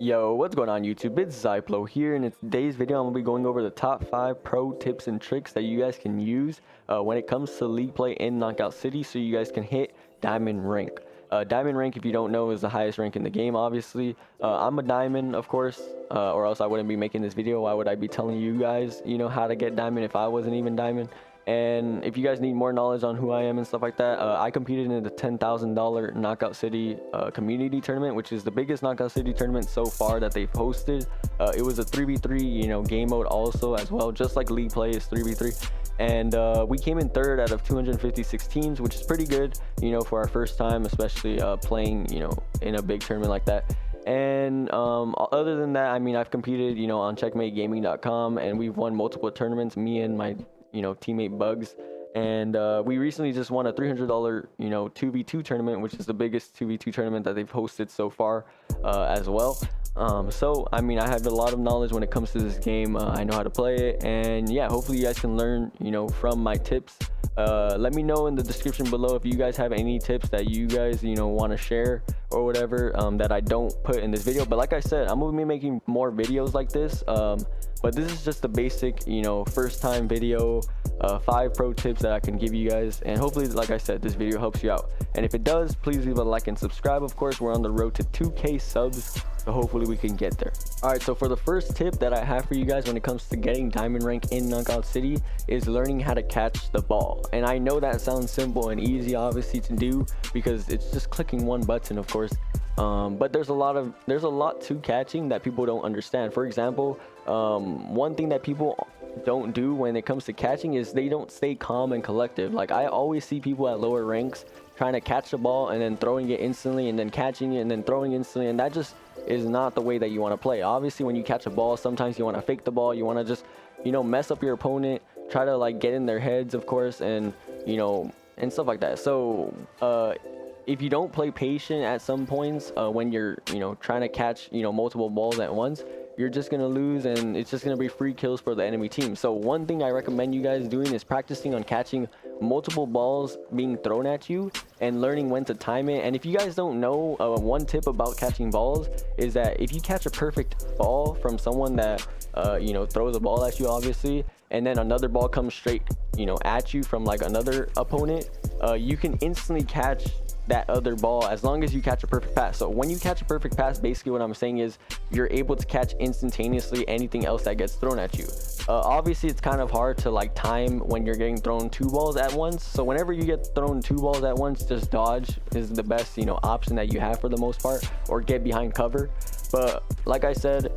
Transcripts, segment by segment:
Yo, what's going on YouTube? It's Zyplo here, and in today's video I'm going to be going over the top 5 pro tips and tricks that you guys can use when it comes to league play in Knockout City so you guys can hit Diamond Rank. Diamond Rank, if you don't know, is the highest rank in the game, obviously. I'm a Diamond, of course, or else I wouldn't be making this video. Why would I be telling you guys, how to get Diamond if I wasn't even Diamond? And if you guys need more knowledge on who I am and stuff like that, I competed in the $10,000 Knockout City community tournament, which is the biggest Knockout City tournament so far that they've hosted. It was a 3v3, game mode also as well, just like league play is 3v3. And we came in third out of 256 teams, which is pretty good, for our first time, especially playing, in a big tournament like that. And other than that, I mean, I've competed, on checkmategaming.com, and we've won multiple tournaments, me and my teammate Bugs, and we recently just won a $300 2v2 tournament, which is the biggest 2v2 tournament that they've hosted so far as well. So I mean, I have a lot of knowledge when it comes to this game. I know how to play it, and yeah, hopefully you guys can learn from my tips. Let me know in the description below if you guys have any tips that you guys want to share or whatever that I don't put in this video. But like I said, I'm gonna be making more videos like this, but this is just the basic first time video, 5 pro tips that I can give you guys, and hopefully, like I said, this video helps you out. And if it does, please leave a like and subscribe. Of course, we're on the road to 2K subs, so hopefully we can get there. All right, so for the first tip that I have for you guys when it comes to getting Diamond Rank in Knockout City is learning how to catch the ball. And I know that sounds simple and easy obviously to do because it's just clicking one button, of course, but there's a lot to catching that people don't understand. For example, one thing that people don't do when it comes to catching is they don't stay calm and collective. Like, I always see people at lower ranks trying to catch the ball and then throwing it instantly and then catching it and then throwing instantly, and that just is not the way that you want to play. Obviously, when you catch a ball, sometimes you want to fake the ball, you want to just mess up your opponent, try to like get in their heads, of course, and and stuff like that. So if you don't play patient at some points when you're trying to catch multiple balls at once, you're just gonna lose, and it's just gonna be free kills for the enemy team. So one thing I recommend you guys doing is practicing on catching multiple balls being thrown at you and learning when to time it. And if you guys don't know, one tip about catching balls is that if you catch a perfect ball from someone that throws a ball at you, obviously, and then another ball comes straight at you from like another opponent, you can instantly catch that other ball as long as you catch a perfect pass. So when you catch a perfect pass, basically what I'm saying is you're able to catch instantaneously anything else that gets thrown at you. Obviously, it's kind of hard to like time when you're getting thrown 2 balls at once. So whenever you get thrown 2 balls at once, just dodge is the best option that you have for the most part, or get behind cover. But like I said,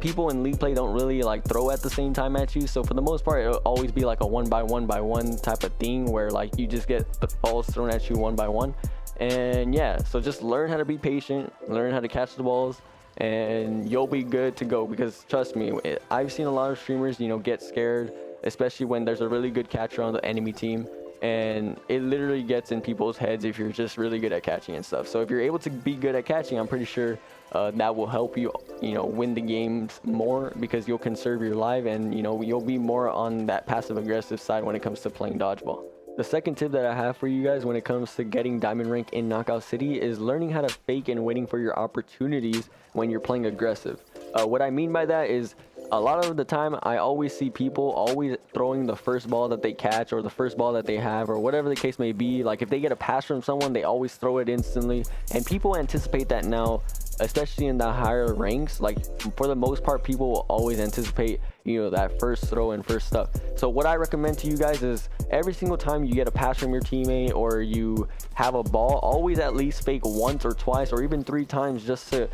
people in league play don't really like throw at the same time at you. So for the most part, it'll always be like a 1-by-1 type of thing where like you just get the balls thrown at you 1-by-1. And yeah, so just learn how to be patient, learn how to catch the balls, and you'll be good to go. Because trust me, I've seen a lot of streamers get scared, especially when there's a really good catcher on the enemy team, and it literally gets in people's heads if you're just really good at catching and stuff. So if you're able to be good at catching, I'm pretty sure that will help you win the games more, because you'll conserve your life, and you'll be more on that passive aggressive side when it comes to playing dodgeball. The second tip that I have for you guys when it comes to getting Diamond Rank in Knockout City is learning how to fake and waiting for your opportunities when you're playing aggressive. What I mean by that is, a lot of the time I always see people always throwing the first ball that they catch, or the first ball that they have, or whatever the case may be. Like, if they get a pass from someone, they always throw it instantly, and people anticipate that now, especially in the higher ranks. Like, for the most part, people will always anticipate that first throw and first stuff. So what I recommend to you guys is, every single time you get a pass from your teammate or you have a ball, always at least fake once or twice or even 3 times, just to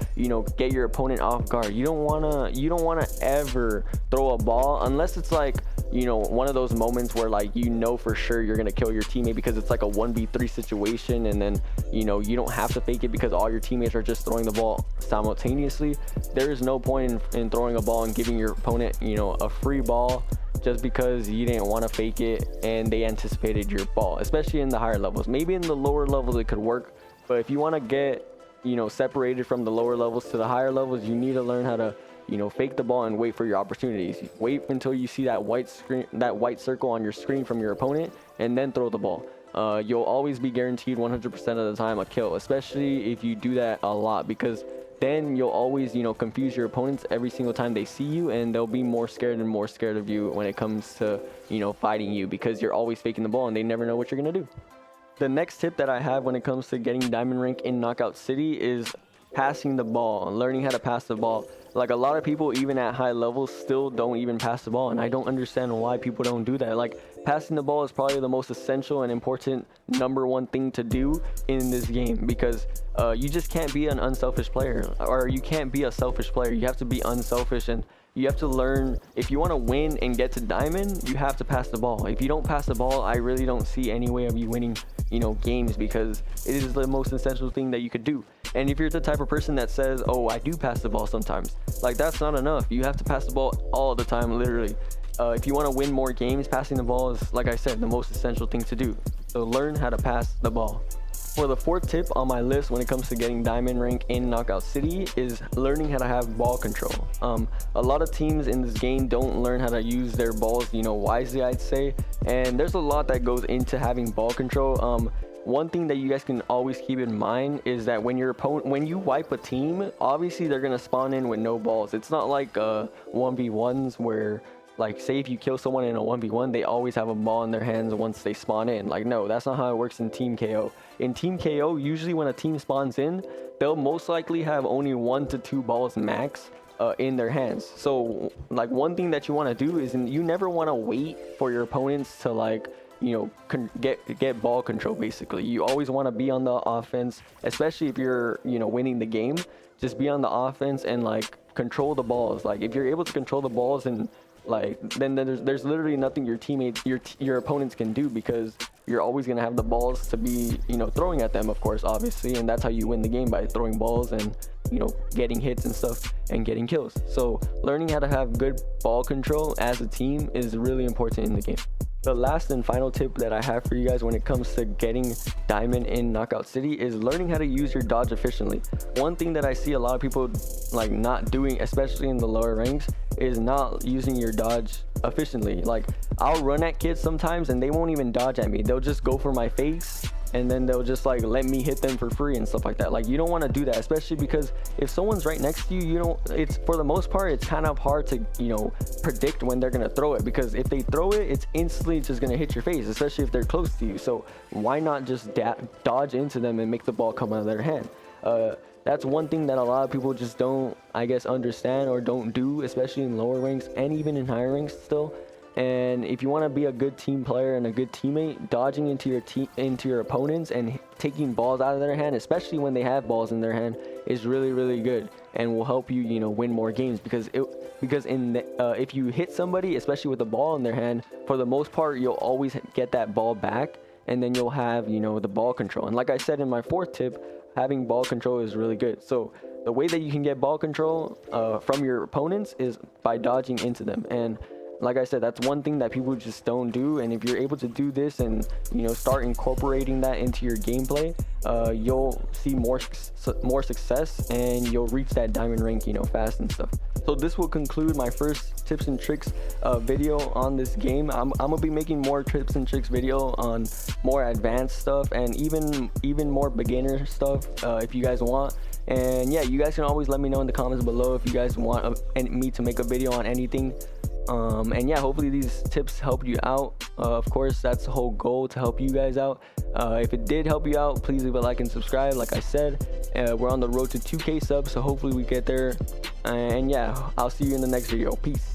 get your opponent off guard. You don't wanna ever throw a ball unless it's like one of those moments where like for sure you're gonna kill your teammate, because it's like a 1v3 situation, and then you don't have to fake it because all your teammates are just throwing the ball simultaneously. There is no point in throwing a ball and giving your opponent a free ball just because you didn't want to fake it and they anticipated your ball, especially in the higher levels. Maybe in the lower levels it could work, but if you want to get separated from the lower levels to the higher levels, you need to learn how to fake the ball and wait for your opportunities. Wait until you see that white circle on your screen from your opponent, and then throw the ball. You'll always be guaranteed 100% of the time a kill, especially if you do that a lot, because then you'll always, confuse your opponents every single time they see you, and they'll be more scared and more scared of you when it comes to, fighting you, because you're always faking the ball and they never know what you're going to do. The next tip that I have when it comes to getting diamond rank in Knockout City is passing the ball, learning how to pass the ball. Like, a lot of people, even at high levels, still don't even pass the ball, and I don't understand why people don't do that. Like, passing the ball is probably the most essential and important #1 thing to do in this game, because you just can't be an unselfish player, or you can't be a selfish player. You have to be unselfish, and you have to learn. If you want to win and get to diamond, you have to pass the ball. If you don't pass the ball, I really don't see any way of you winning, games, because it is the most essential thing that you could do. And if you're the type of person that says, oh, I do pass the ball sometimes, like, that's not enough. You have to pass the ball all the time, literally. If you want to win more games, passing the ball is, like I said, the most essential thing to do. So learn how to pass the ball. For the 4th tip on my list when it comes to getting diamond rank in Knockout City is learning how to have ball control. A lot of teams in this game don't learn how to use their balls, wisely, I'd say. And there's a lot that goes into having ball control. One thing that you guys can always keep in mind is that when you wipe a team, obviously they're gonna spawn in with no balls. It's not like 1v1s where, like, say if you kill someone in a 1v1, they always have a ball in their hands once they spawn in. Like, no, that's not how it works in Team KO. In Team KO, usually when a team spawns in, they'll most likely have only 1 to 2 balls max in their hands. So, like, one thing that you want to do is you never want to wait for your opponents to, like, get ball control. Basically, you always want to be on the offense, especially if you're winning the game. Just be on the offense and, like, control the balls. Like, if you're able to control the balls, and then there's literally nothing your opponents can do, because you're always going to have the balls to be throwing at them, of course, obviously, and that's how you win the game, by throwing balls and getting hits and stuff and getting kills. So learning how to have good ball control as a team is really important in the game. The last and final tip that I have for you guys when it comes to getting diamond in Knockout City is learning how to use your dodge efficiently. One thing that I see a lot of people like not doing, especially in the lower ranks, is not using your dodge efficiently. Like, I'll run at kids sometimes and they won't even dodge at me. They'll just go for my face, and then they'll just like let me hit them for free and stuff like that. Like, you don't want to do that, especially because if someone's right next to you, it's, for the most part, it's kind of hard to predict when they're gonna throw it, because if they throw it, it's instantly just gonna hit your face, especially if they're close to you. So why not just dodge into them and make the ball come out of their hand? That's one thing that a lot of people just don't, I guess, understand or don't do, especially in lower ranks and even in higher ranks still. And if you want to be a good team player and a good teammate, dodging into your opponents and taking balls out of their hand, especially when they have balls in their hand, is really, really good and will help you, win more games, because if you hit somebody, especially with the ball in their hand, for the most part, you'll always get that ball back, and then you'll have, the ball control. And like I said in my 4th tip, having ball control is really good. So the way that you can get ball control from your opponents is by dodging into them. And like I said, that's one thing that people just don't do. And if you're able to do this and start incorporating that into your gameplay, you'll see more success, and you'll reach that diamond rank fast and stuff. So this will conclude my first tips and tricks video on this game. I'm gonna be making more tips and tricks video on more advanced stuff, and even more beginner stuff if you guys want. And yeah, you guys can always let me know in the comments below if you guys want me to make a video on anything. And yeah, hopefully these tips helped you out. Of course, that's the whole goal, to help you guys out. If it did help you out, please leave a like and subscribe. Like I said, we're on the road to 2K subs, so hopefully we get there. And yeah, I'll see you in the next video. Peace.